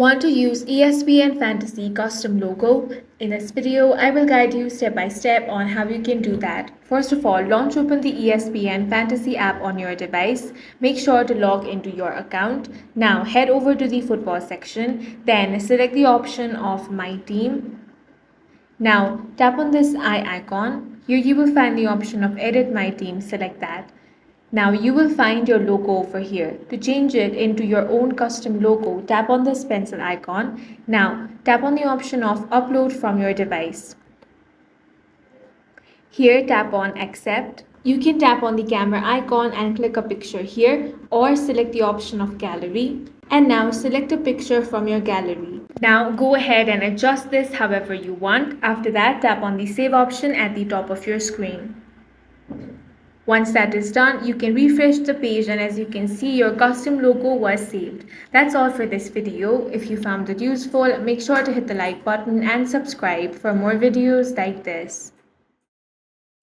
Want to use ESPN Fantasy custom logo? In this video, I will guide you step by step on how you can do that. First of all, launch open the ESPN Fantasy app on your device. Make sure to log into your account. Now head over to the football section. Then select the option of My Team. Now tap on this eye icon. Here you will find the option of Edit My Team. Select that. Now you will find your logo over here. To change it into your own custom logo, tap on this pencil icon. Now tap on the option of Upload from your device. Here tap on Accept. You can tap on the camera icon and click a picture here, or select the option of Gallery. And now select a picture from your gallery. Now go ahead and adjust this however you want. After that, tap on the Save option at the top of your screen. Once that is done, you can refresh the page, and as you can see, your custom logo was saved. That's all for this video. If you found it useful, make sure to hit the like button and subscribe for more videos like this.